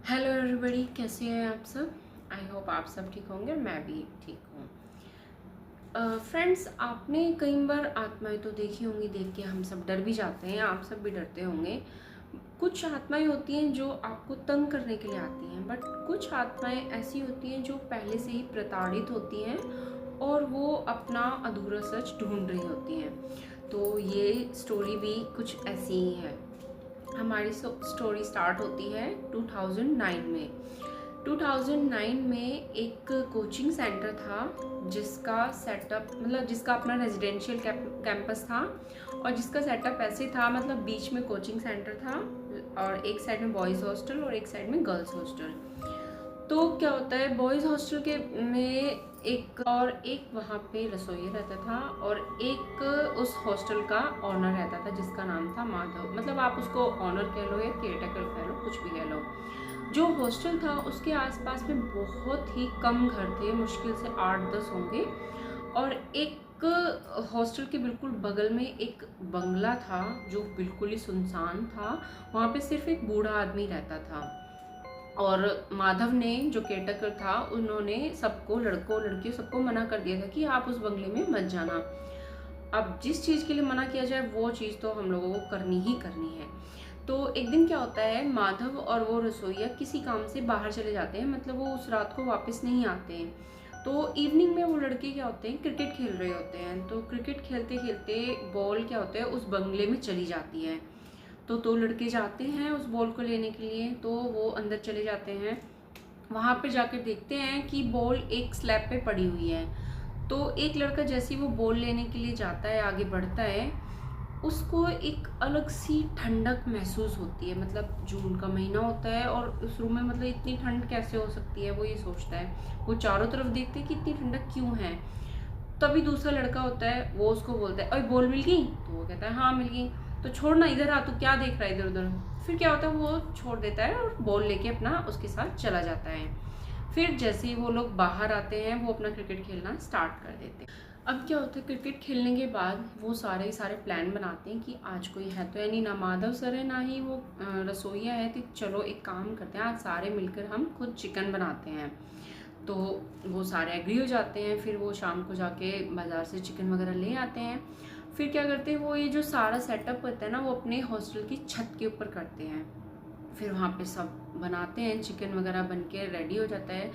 Hello everybody, कैसे हैं आप सब। आई होप आप सब ठीक होंगे और मैं भी ठीक हूँ। फ्रेंड्स, आपने कई बार आत्माएं तो देखी होंगी, देख के हम सब डर भी जाते हैं, आप सब भी डरते होंगे। कुछ आत्माएं होती हैं जो आपको तंग करने के लिए आती हैं, बट कुछ आत्माएं ऐसी होती हैं जो पहले से ही प्रताड़ित होती हैं और वो अपना अधूरा सच ढूंढ रही होती हैं। तो ये स्टोरी भी कुछ ऐसी ही है। हमारी स्टोरी स्टार्ट होती है 2009 में। 2009 में एक कोचिंग सेंटर था जिसका सेटअप जिसका अपना रेजिडेंशियल कैंपस था और जिसका सेटअप ऐसे था, बीच में कोचिंग सेंटर था और एक साइड में बॉयज़ हॉस्टल और एक साइड में गर्ल्स हॉस्टल। तो क्या होता है, बॉयज़ हॉस्टल के में एक वहाँ पे रसोई रहता था और एक उस हॉस्टल का ऑनर रहता था जिसका नाम था माधव। आप उसको ऑनर कह लो या केयरटेकर कह लो, कुछ भी कह लो। जो हॉस्टल था उसके आसपास में बहुत ही कम घर थे, मुश्किल से 8-10 होंगे। और एक हॉस्टल के बिल्कुल बगल में एक बंगला था जो बिल्कुल ही सुनसान था। वहाँ पे सिर्फ एक बूढ़ा आदमी रहता था और माधव ने, जो केयरटेकर था, उन्होंने सबको, लड़कों लड़कियों सबको मना कर दिया था कि आप उस बंगले में मत जाना। अब जिस चीज़ के लिए मना किया जाए वो चीज़ तो हम लोगों को करनी ही करनी है। तो एक दिन क्या होता है, माधव और वो रसोइया किसी काम से बाहर चले जाते हैं, वो उस रात को वापस नहीं आते हैं। तो इवनिंग में वो लड़के क्या होते हैं, क्रिकेट खेल रहे होते हैं। तो क्रिकेट खेलते खेलते बॉल क्या होता है, उस बंगले में चली जाती है। तो दो लड़के जाते हैं उस बॉल को लेने के लिए, तो वो अंदर चले जाते हैं। वहाँ पे जाकर देखते हैं कि बॉल एक स्लैब पे पड़ी हुई है। तो एक लड़का जैसे ही वो बॉल लेने के लिए जाता है, आगे बढ़ता है, उसको एक अलग सी ठंडक महसूस होती है। जून का महीना होता है और उस रूम में इतनी ठंड कैसे हो सकती है, वो ये सोचता है। वो चारों तरफ देखते हैं कि इतनी ठंडक क्यों है। तभी दूसरा लड़का होता है, वो उसको बोलता है, अरे बॉल मिल गई? तो वो कहता है हाँ मिल गई। तो छोड़ ना, इधर आ, तू क्या देख रहा है इधर उधर। फिर क्या होता है, वो छोड़ देता है और बॉल लेके अपना उसके साथ चला जाता है। फिर जैसे ही वो लोग बाहर आते हैं, वो अपना क्रिकेट खेलना स्टार्ट कर देते हैं। अब क्या होता है, क्रिकेट खेलने के बाद वो सारे प्लान बनाते हैं कि आज कोई है तो है नहीं, ना माधव सर है ना ही वो रसोइया है, तो चलो एक काम करते हैं, आज सारे मिलकर हम खुद चिकन बनाते हैं। तो वो सारे एग्री हो जाते हैं। फिर वो शाम को जाके बाज़ार से चिकन वगैरह ले आते हैं। फिर क्या करते हैं, वो ये जो सारा सेटअप होता है ना, वो अपने हॉस्टल की छत के ऊपर करते हैं। फिर वहाँ पे सब बनाते हैं, चिकन वगैरह बन के रेडी हो जाता है।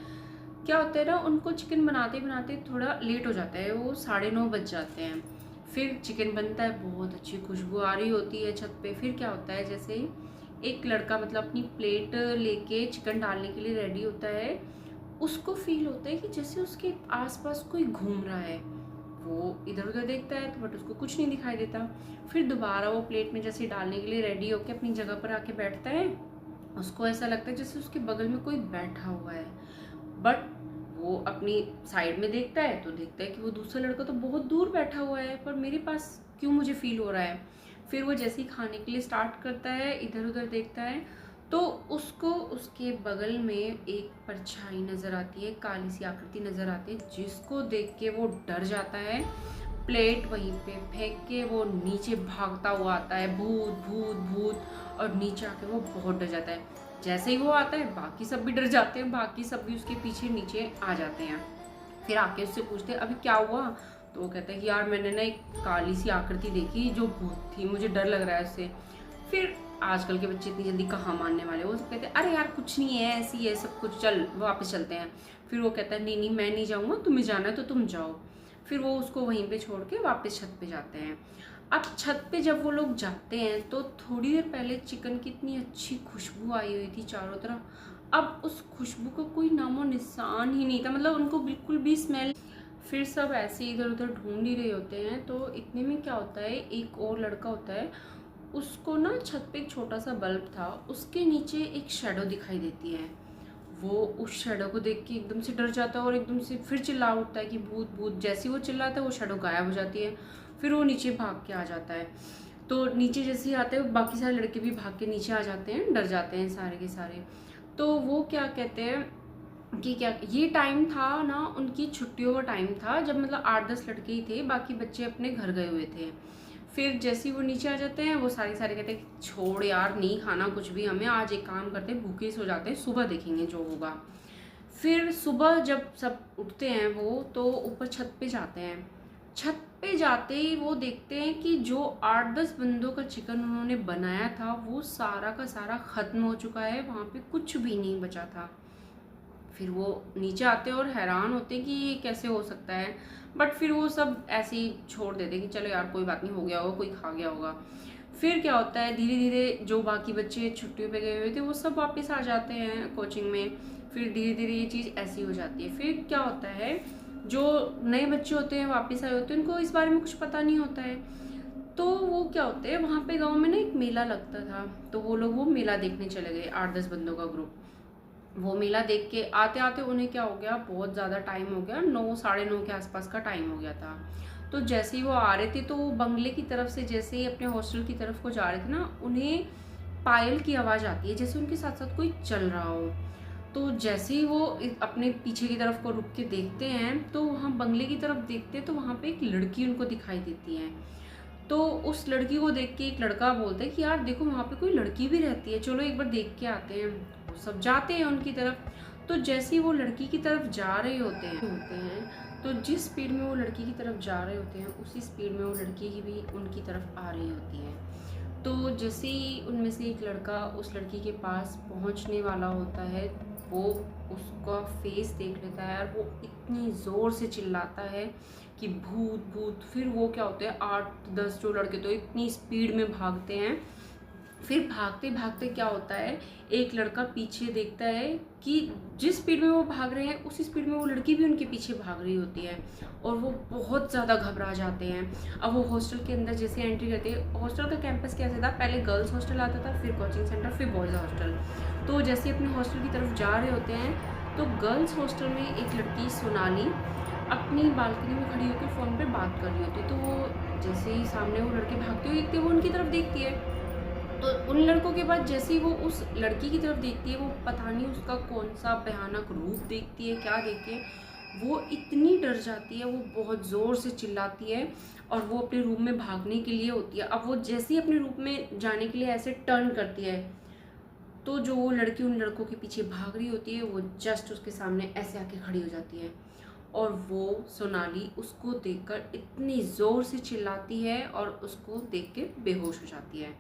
क्या होता है ना, उनको चिकन बनाते बनाते थोड़ा लेट हो जाता है, वो 9:30 बज जाते हैं। फिर चिकन बनता है, बहुत अच्छी खुशबू आ रही होती है छत पे। फिर क्या होता है, जैसे एक लड़का अपनी प्लेट लेके चिकन डालने के लिए रेडी होता है, उसको फील होता है कि जैसे उसके आसपास कोई घूम रहा है। वो इधर उधर देखता है तो बट उसको कुछ नहीं दिखाई देता। फिर दोबारा वो प्लेट में जैसे डालने के लिए रेडी होकर अपनी जगह पर आके बैठता है। उसको ऐसा लगता है जैसे उसके बगल में कोई बैठा हुआ है, बट वो अपनी साइड में देखता है तो देखता है कि वो दूसरा लड़का तो बहुत दूर बैठा हुआ है, पर मेरे पास क्यों मुझे फील हो रहा है। फिर वो जैसे ही खाने के लिए स्टार्ट करता है, इधर उधर देखता है, तो उसको उसके बगल में एक परछाई नज़र आती है, काली सी आकृति नज़र आती है, जिसको देख के वो डर जाता है। प्लेट वहीं पे फेंक के वो नीचे भागता हुआ आता है, भूत भूत भूत, और नीचे आके वो बहुत डर जाता है। जैसे ही वो आता है, बाकी सब भी डर जाते हैं, बाकी सब भी उसके पीछे नीचे आ जाते हैं। फिर आके उससे पूछते हैं अभी क्या हुआ। तो वो कहता है कि यार मैंने ना एक काली सी आकृति देखी जो भूत थी, मुझे डर लग रहा है उससे। फिर आजकल के बच्चे इतनी जल्दी कहाँ मानने वाले, वो सब कहते हैं अरे यार कुछ नहीं है, ऐसी है सब कुछ, चल वापस चलते हैं। फिर वो कहता है नहीं नहीं मैं नहीं जाऊँगा, तुम्हें जाना है तो तुम जाओ। फिर वो उसको वहीं पे छोड़ के वापस छत पे जाते हैं। अब छत पे जब वो लोग जाते हैं तो थोड़ी देर पहले चिकन की इतनी अच्छी खुशबू आई हुई थी चारों तरफ, अब उस खुशबू का कोई नामो निशान ही नहीं था, उनको बिल्कुल भी स्मेल। फिर सब ऐसे इधर उधर ढूंढ ही रहे होते हैं। तो इतने में क्या होता है, एक और लड़का होता है, उसको ना छत पे एक छोटा सा बल्ब था, उसके नीचे एक शैडो दिखाई देती है। वो उस शैडो को देख के एकदम से डर जाता है और एकदम से फिर चिल्ला उठता है कि भूत भूत। जैसे ही वो चिल्लाता है, वो शैडो गायब हो जाती है। फिर वो नीचे भाग के आ जाता है। तो नीचे जैसे ही आते हैं, बाकी सारे लड़के भी भाग के नीचे आ जाते हैं, डर जाते हैं सारे के सारे। तो वो क्या कहते हैं कि क्या, ये टाइम था ना उनकी छुट्टियों का टाइम था, जब 8-10 लड़के ही थे, बाकी बच्चे अपने घर गए हुए थे। फिर जैसे ही वो नीचे आ जाते हैं, वो सारे कहते हैं कि छोड़ यार, नहीं खाना कुछ भी हमें, आज एक काम करते हैं, भूखे सो जाते हैं, सुबह देखेंगे जो होगा। फिर सुबह जब सब उठते हैं वो, तो ऊपर छत पे जाते हैं। छत पे जाते ही वो देखते हैं कि जो 8-10 बंदों का चिकन उन्होंने बनाया था वो सारा का सारा ख़त्म हो चुका है, वहाँ पे कुछ भी नहीं बचा था। फिर वो नीचे आते हैं और हैरान होते हैं कि ये कैसे हो सकता है, बट फिर वो सब ऐसे ही छोड़ देते हैं कि चलो यार कोई बात नहीं, हो गया होगा, कोई खा गया होगा। फिर क्या होता है, धीरे धीरे जो बाकी बच्चे छुट्टियों पे गए हुए थे वो सब वापस आ जाते हैं कोचिंग में। फिर धीरे धीरे ये चीज़ ऐसी हो जाती है। फिर क्या होता है, जो नए बच्चे होते हैं वापस आए होते हैं, उनको इस बारे में कुछ पता नहीं होता है। तो वो क्या होते हैं, वहाँ पे गांव में ना एक मेला लगता था, तो वो लोग वो मेला देखने चले गए, 8-10 बंदों का ग्रुप। वो मेला देख के आते आते उन्हें क्या हो गया, बहुत ज़्यादा टाइम हो गया, 9 साढ़े 9 के आसपास का टाइम हो गया था। तो जैसे ही वो आ रहे थे, तो वो बंगले की तरफ से जैसे ही अपने हॉस्टल की तरफ को जा रहे थे ना, उन्हें पायल की आवाज़ आती है, जैसे उनके साथ साथ कोई चल रहा हो। तो जैसे ही वो अपने पीछे की तरफ को रुक के देखते हैं, तो वहाँ बंगले की तरफ देखते हैं, तो वहाँ पे एक लड़की उनको दिखाई देती है। तो उस लड़की को देख के एक लड़का बोलता है कि यार देखो, वहाँ पे कोई लड़की भी रहती है, चलो एक बार देख के आते हैं। वो सब जाते हैं उनकी तरफ। तो जैसे ही वो लड़की की तरफ जा रहे होते हैं, तो जिस स्पीड में वो लड़की की तरफ जा रहे होते हैं, उसी स्पीड में वो लड़की की भी उनकी तरफ आ रही होती है। तो जैसे ही उनमें से एक लड़का उस लड़की के पास पहुंचने वाला होता है, वो उसका फेस देख लेता है और वो इतनी ज़ोर से चिल्लाता है कि भूत भूत। फिर वो क्या होता है, 8-10 जो लड़के तो इतनी स्पीड में भागते हैं। फिर भागते भागते क्या होता है, एक लड़का पीछे देखता है कि जिस स्पीड में वो भाग रहे हैं, उसी स्पीड में वो लड़की भी उनके पीछे भाग रही होती है, और वो बहुत ज़्यादा घबरा जाते हैं। अब वो हॉस्टल के अंदर जैसे एंट्री करते हैं, हॉस्टल का कैंपस कैसे था, पहले गर्ल्स हॉस्टल आता था, फिर कोचिंग सेंटर, फिर बॉयज़ हॉस्टल। तो जैसे अपने हॉस्टल की तरफ जा रहे होते हैं, तो गर्ल्स हॉस्टल में एक लड़की सोनाली अपनी बालकनी में खड़ी होकर फ़ोन पे बात कर रही होती है। तो वो जैसे ही सामने वो लड़के भागते हुए दिखते हैं, वो उनकी तरफ देखती है। तो उन लड़कों के बाद जैसे ही वो उस लड़की की तरफ देखती है, वो पता नहीं उसका कौन सा भयानक रूप देखती है, क्या देखती है, वो इतनी डर जाती है, वो बहुत ज़ोर से चिल्लाती है, और वो अपने रूम में भागने के लिए होती है। अब वो जैसे ही अपने रूम में जाने के लिए ऐसे टर्न करती है, तो जो वो लड़की उन लड़कों के पीछे भाग रही होती है, वो जस्ट उसके सामने ऐसे आके खड़ी हो जाती है, और वो सोनाली उसको देखकर इतनी ज़ोर से चिल्लाती है और उसको देख के बेहोश हो जाती है।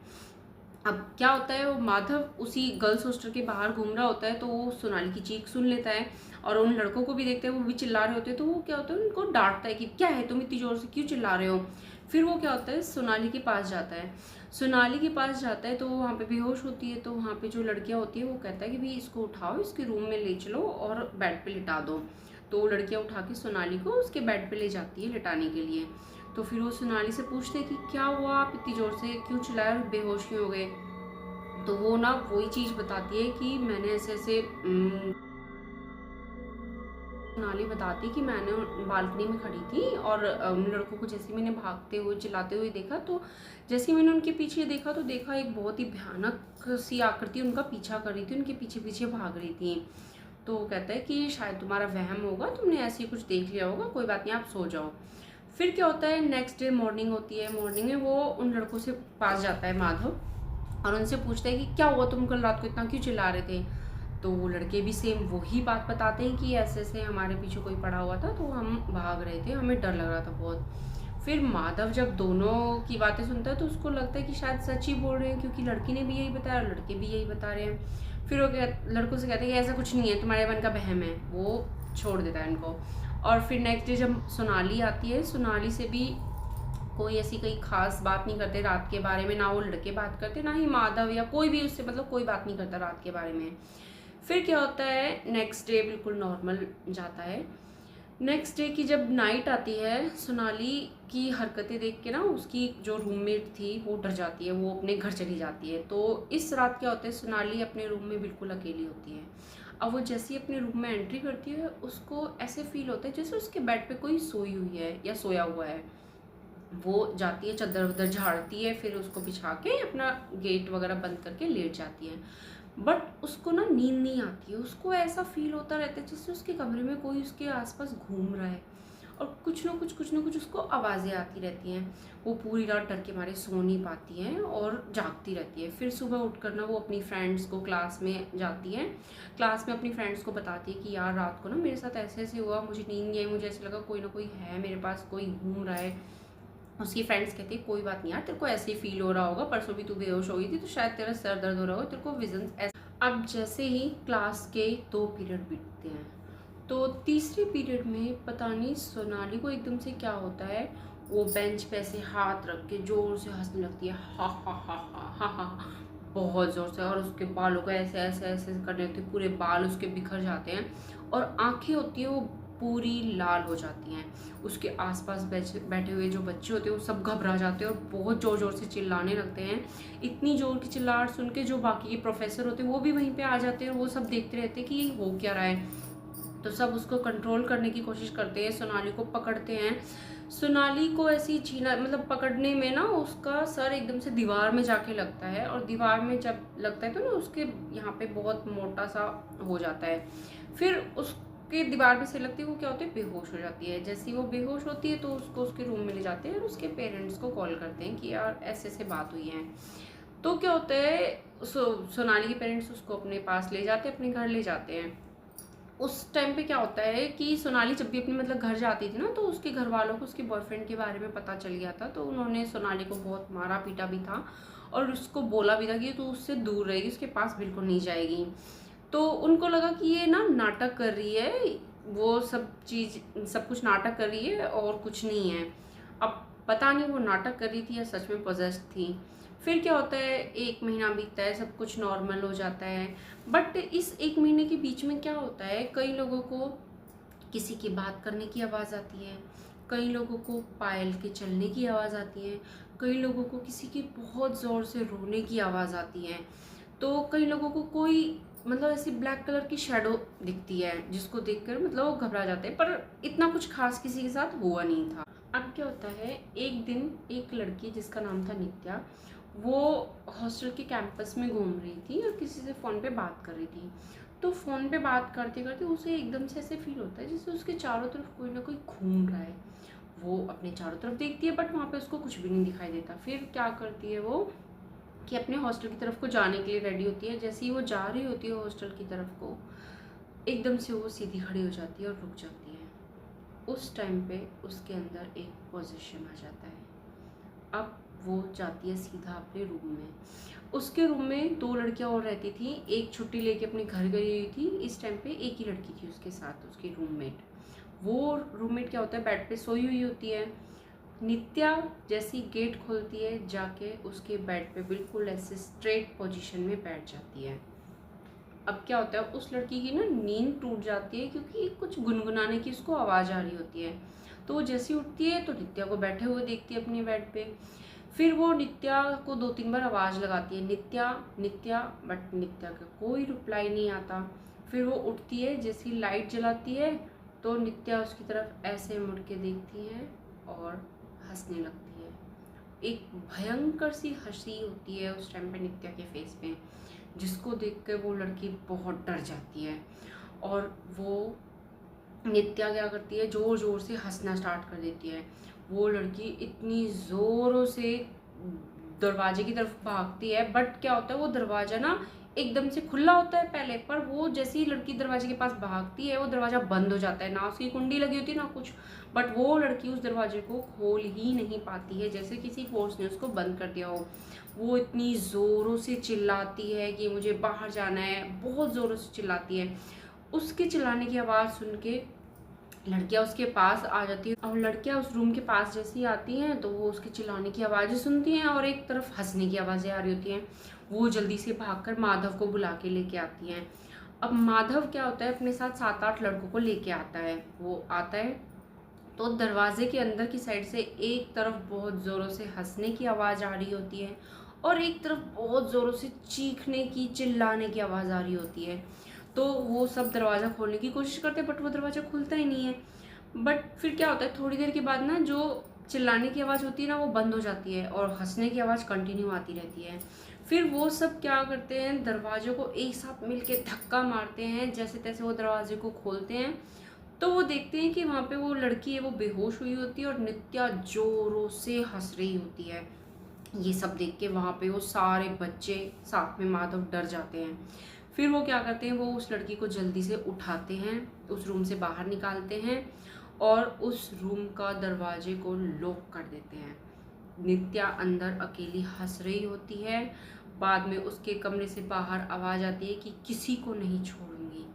अब क्या होता है, वो माधव उसी गर्ल्स हॉस्टल के बाहर घूम रहा होता है, तो वो सोनाली की चीख सुन लेता है, और उन लड़कों को भी देखता है, वो भी चिल्ला रहे होते हैं। तो वो क्या होता है, उनको डांटता है कि क्या है, तुम इतनी ज़ोर से क्यों चिल्ला रहे हो। फिर वो क्या होता है, सोनाली के पास जाता है। सोनाली के पास जाता है तो वो वहाँ पे बेहोश होती है। तो वहाँ पे जो लड़कियाँ होती है, वो कहता है कि भाई इसको उठाओ, इसके रूम में ले चलो और बेड पे लिटा दो। तो वो लड़कियाँ उठा के सोनाली को उसके बेड पे ले जाती है लिटाने के लिए। तो फिर वो सोनाली से पूछते हैं कि क्या हुआ, आप इतनी ज़ोर से क्यों चिल्लाए और बेहोश क्यों हो गए। तो वो ना वही चीज़ बताती है कि मैंने ऐसे ऐसे सोनाली बताती कि मैंने बालकनी में खड़ी थी, और उन लड़कों को जैसे मैंने भागते हुए चिल्लाते हुए देखा, तो जैसे ही मैंने उनके पीछे देखा, तो देखा एक बहुत ही भयानक सी आकृति उनका पीछा कर रही थी, उनके पीछे पीछे भाग रही थी। तो वो कहता है कि शायद तुम्हारा वहम होगा, तुमने ऐसे ही कुछ देख लिया होगा, कोई बात नहीं, आप सो जाओ। फिर क्या होता है, नेक्स्ट डे मॉर्निंग होती है। मॉर्निंग में वो उन लड़कों से पास जाता है माधव, और उनसे पूछता है कि क्या हुआ, तुम कल रात को इतना क्यों चिल्ला रहे थे। तो वो लड़के भी सेम वही बात बताते हैं कि ऐसे ऐसे हमारे पीछे कोई पड़ा हुआ था, तो हम भाग रहे थे, हमें डर लग रहा था बहुत। फिर माधव जब दोनों की बातें सुनता है, तो उसको लगता है कि शायद सच ही बोल रहे हैं, क्योंकि लड़की ने भी यही बताया और लड़के भी यही बता रहे हैं। फिर वो लड़कों से कहते हैं कि ऐसा कुछ नहीं है, तुम्हारे मन का वहम है। वो छोड़ देता है उनको। और फिर नेक्स्ट डे जब सोनाली आती है, सोनाली से भी कोई ऐसी कोई खास बात नहीं करते रात के बारे में, ना वो लड़के बात करते, ना ही माधव या कोई भी उससे, मतलब कोई बात नहीं करता रात के बारे में। फिर क्या होता है, नेक्स्ट डे बिल्कुल नॉर्मल जाता है। नेक्स्ट डे की जब नाइट आती है, सोनाली की हरकतें देख के ना उसकी जो रूममेट थी वो डर जाती है, वो अपने घर चली जाती है। तो इस रात क्या होता है, सोनाली अपने रूम में बिल्कुल अकेली होती है। अब वो जैसे ही अपने रूम में एंट्री करती है, उसको ऐसे फील होता है जैसे उसके बेड पे कोई सोई हुई है या सोया हुआ है। वो जाती है, चादर वादर झाड़ती है, फिर उसको बिछा के अपना गेट वगैरह बंद करके लेट जाती है। बट उसको ना नींद नहीं आती है, उसको ऐसा फील होता रहता है जैसे उसके कमरे में कोई उसके आसपास घूम रहा है, और कुछ ना कुछ उसको आवाज़ें आती रहती हैं। वो पूरी रात डर के मारे सो नहीं पाती हैं और जागती रहती है। फिर सुबह उठकर ना वो अपनी फ्रेंड्स को, क्लास में जाती हैं, क्लास में अपनी फ्रेंड्स को बताती है कि यार रात को ना मेरे साथ ऐसे ऐसे हुआ, मुझे नींद नहीं आई, मुझे ऐसा लगा कोई ना कोई है मेरे पास, कोई घूम रहा है। उसकी फ्रेंड्स कहती है कोई बात नहीं यार, तेरे को ऐसे ही फील हो रहा होगा, परसों भी तू बेहोश हो गई थी तो शायद तेरा सर दर्द हो रहा होगा, तेरे को विजन ऐसे। अब जैसे ही क्लास के 2 पीरियड बीतते हैं तो तीसरे पीरियड में पता नहीं सोनाली को एकदम से क्या होता है, वो बेंच पे ऐसे हाथ रख के जोर से हंसने लगती है, हा हा हा हा हा हा, बहुत ज़ोर से। और उसके बालों को ऐसे ऐसे ऐसे करने लगती है, पूरे बाल उसके बिखर जाते हैं और आंखें होती है वो पूरी लाल हो जाती हैं। उसके आसपास बैठे हुए जो बच्चे होते हैं वो सब घबरा जाते हैं और बहुत ज़ोर ज़ोर से चिल्लाने लगते हैं। इतनी ज़ोर की चिल्लाहट सुन के जो बाकी के प्रोफेसर होते हैं वो भी वहीं पे आ जाते हैं और वो सब देखते रहते हैं कि ये हो क्या रहा है। तो सब उसको कंट्रोल करने की कोशिश करते हैं, सोनाली को पकड़ते हैं। सोनाली को ऐसी छीना, मतलब पकड़ने में ना उसका सर एकदम से दीवार में जाके लगता है और दीवार में जब लगता है तो ना उसके यहाँ पे बहुत मोटा सा हो जाता है। फिर उसके दीवार में से लगती है, वो क्या होती है, बेहोश हो जाती है। जैसे ही वो बेहोश होती है तो उसको उसके रूम में ले जाते हैं और उसके पेरेंट्स को कॉल करते हैं कि यार ऐसे ऐसे बात हुई है। तो क्या होता है, सोनाली के पेरेंट्स उसको अपने पास ले जाते हैं, अपने घर ले जाते हैं। उस टाइम पे क्या होता है कि सोनाली जब भी अपने मतलब घर जाती थी ना तो उसके घर वालों को उसके बॉयफ्रेंड के बारे में पता चल गया था। तो उन्होंने सोनाली को बहुत मारा पीटा भी था और उसको बोला भी था कि तू उससे दूर रहेगी, उसके पास बिल्कुल नहीं जाएगी। तो उनको लगा कि ये ना नाटक कर रही है, वो सब कुछ नाटक कर रही है और कुछ नहीं है। अब पता नहीं वो नाटक कर रही थी या सच में पॉजेस्ड थी। फिर क्या होता है, 1 महीना बीतता है, सब कुछ नॉर्मल हो जाता है। बट इस 1 महीने के बीच में क्या होता है, कई लोगों को किसी की बात करने की आवाज़ आती है, कई लोगों को पायल के चलने की आवाज़ आती है, कई लोगों को किसी की बहुत ज़ोर से रोने की आवाज़ आती है। तो कई लोगों को कोई मतलब ऐसी ब्लैक कलर की शेडो दिखती है जिसको देखकर मतलब वो घबरा जाते हैं, पर इतना कुछ खास किसी के साथ हुआ नहीं था। अब क्या होता है, एक दिन एक लड़की जिसका नाम था नित्या, वो हॉस्टल के कैंपस में घूम रही थी और किसी से फ़ोन पे बात कर रही थी। तो फ़ोन पे बात करते करते उसे एकदम से ऐसे फील होता है जैसे उसके चारों तरफ कोई ना कोई घूम रहा है। वो अपने चारों तरफ देखती है बट वहाँ पे उसको कुछ भी नहीं दिखाई देता। फिर क्या करती है वो कि अपने हॉस्टल की तरफ को जाने के लिए रेडी होती है। जैसे ही वो जा रही होती है हॉस्टल की तरफ को, एकदम से वो सीधी खड़ी हो जाती है और रुक जाती है। उस टाइम पे उसके अंदर एक पोजीशन आ जाता है। अब वो जाती है सीधा अपने रूम में। उसके रूम में 2 लड़कियां और रहती थी, एक छुट्टी लेके अपने घर गई हुई थी। इस टाइम पे एक ही लड़की थी उसके साथ, उसकी रूममेट। वो रूममेट क्या होता है, बेड पे सोई हुई होती है। नित्या जैसी गेट खोलती है जाके उसके बेड पे बिल्कुल ऐसे स्ट्रेट पोजीशन में बैठ जाती है। अब क्या होता है, उस लड़की की ना नींद टूट जाती है क्योंकि कुछ गुनगुनाने की उसको आवाज़ आ रही होती है। तो वो जैसी उठती है तो नित्या को बैठे हुए देखती है अपने बेड पे। फिर वो नित्या को 2-3 बार आवाज़ लगाती है, नित्या नित्या, बट नित्या का कोई रिप्लाई नहीं आता। फिर वो उठती है, जैसी लाइट जलाती है तो नित्या उसकी तरफ ऐसे मुड़ के देखती है और हंसने लगती है। एक भयंकर सी हंसी होती है उस टाइम पे नित्या के फेस पे, जिसको देख कर वो लड़की बहुत डर जाती है। और वो नित्या क्या करती है, ज़ोर ज़ोर से हंसना स्टार्ट कर देती है। वो लड़की इतनी ज़ोरों से दरवाजे की तरफ भागती है, बट क्या होता है, वो दरवाज़ा ना एकदम से खुला होता है पहले, पर वो जैसी ही लड़की दरवाजे के पास भागती है वो दरवाज़ा बंद हो जाता है। ना उसकी कुंडी लगी होती है ना कुछ, बट वो लड़की उस दरवाजे को खोल ही नहीं पाती है, जैसे किसी फोर्स ने उसको बंद कर दिया हो। वो इतनी ज़ोरों से चिल्लाती है कि मुझे बाहर जाना है, बहुत ज़ोरों से चिल्लाती है। उसके चिल्लाने की आवाज़ सुन के लड़कियां उसके पास आ जाती है और लड़कियां उस रूम के पास जैसे ही आती हैं तो वो उसके चिल्लाने की आवाज़ें सुनती हैं और एक तरफ हंसने की आवाज़ें आ रही होती हैं। वो जल्दी से भागकर माधव को बुला के लेके आती हैं। अब माधव क्या होता है, अपने साथ 7-8 लड़कों को लेके आता है। वो आता है तो दरवाजे के अंदर की साइड से एक तरफ बहुत ज़ोरों से हंसने की आवाज़ आ रही होती है और एक तरफ बहुत ज़ोरों से चीखने की, चिल्लाने की आवाज़ आ रही होती है। तो वो सब दरवाज़ा खोलने की कोशिश करते हैं बट वो दरवाज़ा खुलता ही नहीं है। बट फिर क्या होता है, थोड़ी देर के बाद ना जो चिल्लाने की आवाज़ होती है ना वो बंद हो जाती है और हंसने की आवाज़ कंटिन्यू आती रहती है। फिर वो सब क्या करते हैं, दरवाजे को एक साथ मिलके धक्का मारते हैं, जैसे तैसे वो दरवाजे को खोलते हैं। तो वो देखते हैं कि वहाँ पे वो लड़की है वो बेहोश हुई होती है और नित्या ज़ोरों से हँस रही होती है। ये सब देख के वहाँ पे वो सारे बच्चे साथ में माधव डर जाते हैं। फिर वो क्या करते हैं, वो उस लड़की को जल्दी से उठाते हैं, उस रूम से बाहर निकालते हैं और उस रूम का दरवाजे को लॉक कर देते हैं। नित्या अंदर अकेली हंस रही होती है। बाद में उसके कमरे से बाहर आवाज़ आती है कि किसी को नहीं छोड़ूंगी।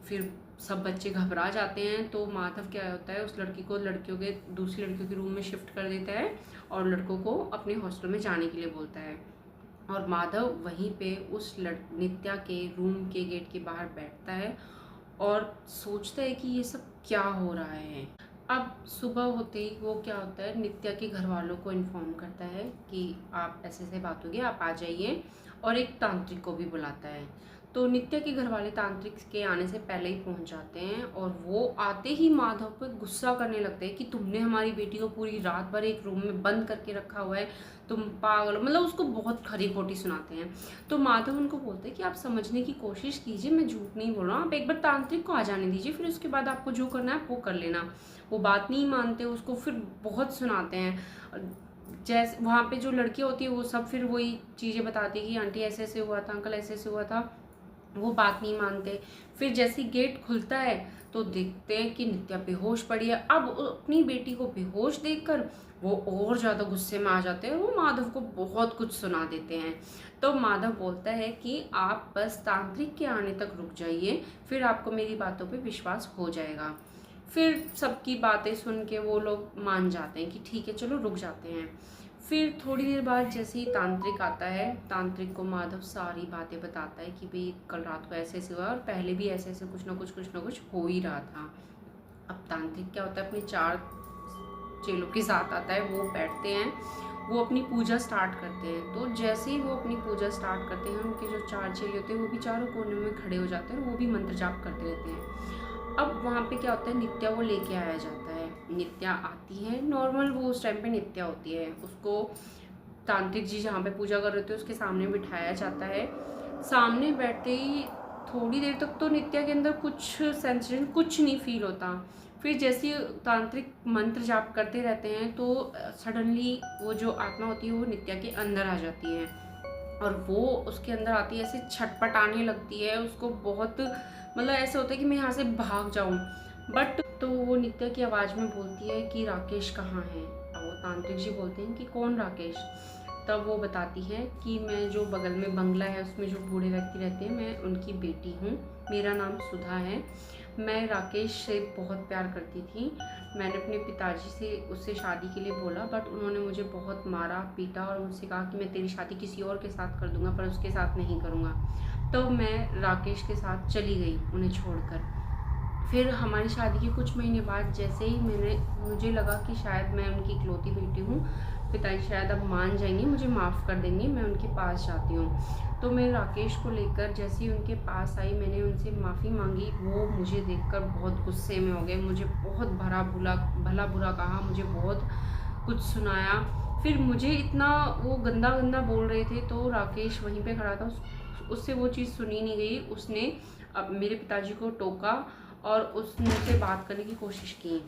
फिर सब बच्चे घबरा जाते हैं। तो माधव क्या होता है, उस लड़की को दूसरी लड़कियों के रूम में शिफ्ट कर देता है और लड़कों को अपने हॉस्टल में जाने के लिए बोलता है। और माधव वहीं पे उस नित्या के रूम के गेट के बाहर बैठता है और सोचता है कि ये सब क्या हो रहा है। अब सुबह होते ही वो क्या होता है, नित्या के घर वालों को इन्फॉर्म करता है कि आप ऐसे ऐसे बात होगी, आप आ जाइए, और एक तांत्रिक को भी बुलाता है। तो नित्या के घर वाले तांत्रिक के आने से पहले ही पहुंच जाते हैं और वो आते ही माधव पर गुस्सा करने लगते हैं कि तुमने हमारी बेटी को पूरी रात भर एक रूम में बंद करके रखा हुआ है, तुम पागल हो, मतलब उसको बहुत खरी खोटी सुनाते हैं। तो माधव उनको बोलते हैं कि आप समझने की कोशिश कीजिए, मैं झूठ नहीं बोल रहा हूँ, आप एक बार तांत्रिक को आ जाने दीजिए, फिर उसके बाद आपको जो करना है वो कर लेना। वो बात नहीं मानते, उसको फिर बहुत सुनाते हैं। जैसे वहाँ पे जो लड़की होती है वो सब फिर वही चीज़ें बताती है कि आंटी ऐसे ऐसे हुआ था, अंकल ऐसे ऐसे हुआ था। वो बात नहीं मानते। फिर जैसे गेट खुलता है तो देखते हैं कि नित्या बेहोश पड़ी है। अब अपनी बेटी को बेहोश देखकर वो और ज़्यादा गुस्से में आ जाते हैं, वो माधव को बहुत कुछ सुना देते हैं। तो माधव बोलता है कि आप बस तांत्रिक के आने तक रुक जाइए, फिर आपको मेरी बातों पे विश्वास हो जाएगा। फिर सबकी बातें सुन के वो लोग मान जाते हैं कि ठीक है चलो रुक जाते हैं। फिर थोड़ी देर बाद जैसे ही तांत्रिक आता है, तांत्रिक को माधव सारी बातें बताता है कि भाई कल रात को ऐसे ऐसे हुआ और पहले भी ऐसे ऐसे कुछ ना कुछ हो ही रहा था। अब तांत्रिक क्या होता है, अपने 4 चेलों के साथ आता है, वो बैठते हैं, वो अपनी पूजा स्टार्ट करते हैं। तो जैसे ही वो अपनी पूजा स्टार्ट करते हैं, उनके जो 4 चेले होते हैं वो भी चारों कोने में खड़े हो जाते हैं और वो भी मंत्र जाप करते रहते हैं। अब वहाँ पे क्या होता है, नित्या वो लेके आया जाता है। नित्या आती है, नॉर्मल वो उस टाइम पे नित्या होती है, उसको तांत्रिक जी जहाँ पे पूजा कर रहे थे उसके सामने बिठाया जाता है। सामने बैठते ही थोड़ी देर तक तो नित्या के अंदर कुछ सेंसेशन कुछ नहीं फील होता। फिर जैसे तांत्रिक मंत्र जाप करते रहते हैं तो सडनली वो जो आत्मा होती है वो नित्या के अंदर आ जाती है और वो उसके अंदर आती है, ऐसे छटपटाने लगती है, उसको बहुत मतलब ऐसा होता है कि मैं यहाँ से भाग जाऊँ। बट तो वो नित्या की आवाज़ में बोलती है कि राकेश कहाँ है। वो तांत्रिक जी बोलते हैं कि कौन राकेश। तब वो बताती है कि मैं जो बगल में बंगला है उसमें जो बूढ़े व्यक्ति रहते हैं मैं उनकी बेटी हूँ, मेरा नाम सुधा है। मैं राकेश से बहुत प्यार करती थी। मैंने अपने पिताजी से उससे शादी के लिए बोला, बट उन्होंने मुझे बहुत मारा पीटा और मुझसे कहा कि मैं तेरी शादी किसी और के साथ कर दूंगा पर उसके साथ नहीं करूँगा। तो मैं राकेश के साथ चली गई उन्हें छोड़कर। फिर हमारी शादी के कुछ महीने बाद जैसे ही मुझे लगा कि शायद मैं उनकी इकलौती बेटी हूँ, पिताजी शायद अब मान जाएंगे, मुझे माफ़ कर देंगे, मैं उनके पास जाती हूँ। तो मैं राकेश को लेकर जैसे ही उनके पास आई, मैंने उनसे माफ़ी मांगी। वो मुझे देखकर बहुत गुस्से में हो गए, मुझे बहुत भला बुरा कहा, मुझे बहुत कुछ सुनाया। फिर मुझे इतना वो गंदा गंदा बोल रहे थे, तो राकेश वहीं पे खड़ा था, उससे वो चीज़ सुनी नहीं गई। उसने अब मेरे पिताजी को टोका और उसने मुझसे बात करने की कोशिश की।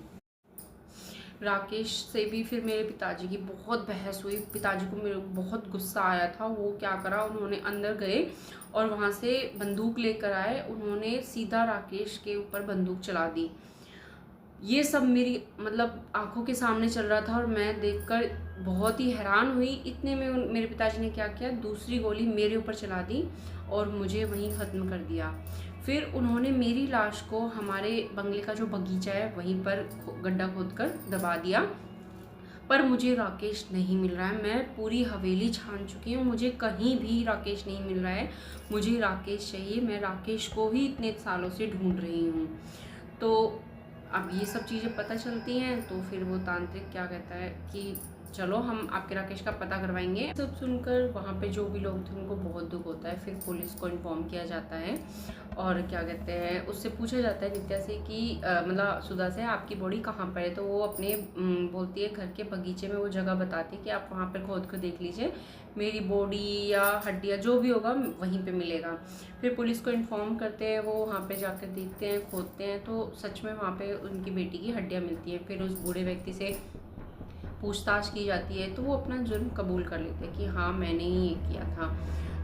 राकेश से भी फिर मेरे पिताजी की बहुत बहस हुई। पिताजी को मेरे बहुत गुस्सा आया था। वो क्या करा, उन्होंने अंदर गए और वहाँ से बंदूक लेकर आए, उन्होंने सीधा राकेश के ऊपर बंदूक चला दी। ये सब मेरी मतलब आंखों के सामने चल रहा था और मैं देखकर बहुत ही हैरान हुई। इतने में मेरे पिताजी ने क्या किया, दूसरी गोली मेरे ऊपर चला दी और मुझे वहीं ख़त्म कर दिया। फिर उन्होंने मेरी लाश को हमारे बंगले का जो बगीचा है वहीं पर गड्ढा खोदकर दबा दिया। पर मुझे राकेश नहीं मिल रहा है। मैं पूरी हवेली छान चुकी हूँ, मुझे कहीं भी राकेश नहीं मिल रहा है। मुझे राकेश चाहिए, मैं राकेश को ही इतने सालों से ढूंढ रही हूँ। तो अब ये सब चीज़ें पता चलती हैं तो फिर वो तांत्रिक क्या कहता है कि चलो हम आपके राकेश का पता करवाएंगे। सब सुनकर वहाँ पे जो भी लोग थे उनको बहुत दुख होता है। फिर पुलिस को इन्फॉर्म किया जाता है और क्या कहते हैं, उससे पूछा जाता है नित्या से कि मतलब सुधा से, आपकी बॉडी कहाँ पर है। तो वो अपने बोलती है घर के बगीचे में वो जगह बताती है कि आप वहाँ पर खोद कर देख लीजिए, मेरी बॉडी या हड्डियाँ जो भी होगा वहीं पे मिलेगा। फिर पुलिस को इन्फॉर्म करते हैं, वो वहाँ पे जाकर देखते हैं, खोदते हैं, तो सच में वहाँ पे उनकी बेटी की हड्डियाँ मिलती हैं। फिर उस बूढ़े व्यक्ति से पूछताछ की जाती है तो वो अपना जुर्म कबूल कर लेते हैं कि हाँ मैंने ही ये किया था।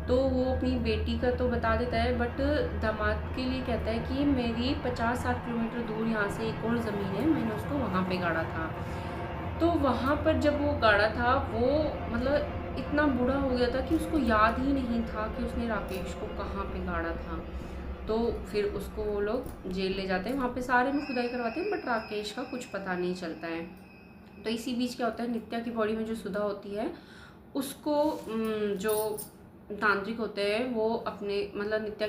तो वो अपनी बेटी का तो बता देता है, बट दामाद के लिए कहता है कि मेरी 50-60 किलोमीटर दूर यहाँ से एक और ज़मीन है, मैंने उसको वहाँ पे गाड़ा था। तो वहाँ पर जब वो गाड़ा था वो मतलब इतना बूढ़ा हो गया था कि उसको याद ही नहीं था कि उसने राकेश को कहाँ पे गाड़ा था। तो फिर उसको वो लोग जेल ले जाते हैं, वहाँ पे सारे में खुदाई करवाते हैं, बट राकेश का कुछ पता नहीं चलता है। तो इसी बीच क्या होता है, नित्या की बॉडी में जो सुधा होती है उसको जो तांत्रिक होते हैं वो अपने मतलब नित्या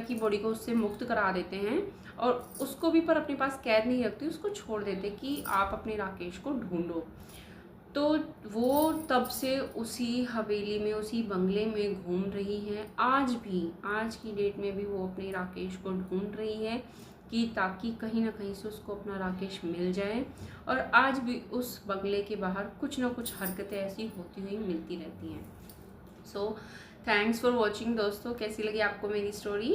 की बॉडी को उससे मुक्त करा देते हैं और उसको भी पर अपने पास कैद नहीं रखती, उसको छोड़ देते कि आप अपने राकेश को ढूंढो। तो वो तब से उसी हवेली में, उसी बंगले में घूम रही हैं। आज भी, आज की डेट में भी वो अपने राकेश को ढूंढ रही है कि ताकि कहीं ना कहीं से उसको अपना राकेश मिल जाए। और आज भी उस बंगले के बाहर कुछ ना कुछ हरकतें ऐसी होती हुई मिलती रहती हैं। सो थैंक्स फॉर वॉचिंग दोस्तों, कैसी लगी आपको मेरी स्टोरी।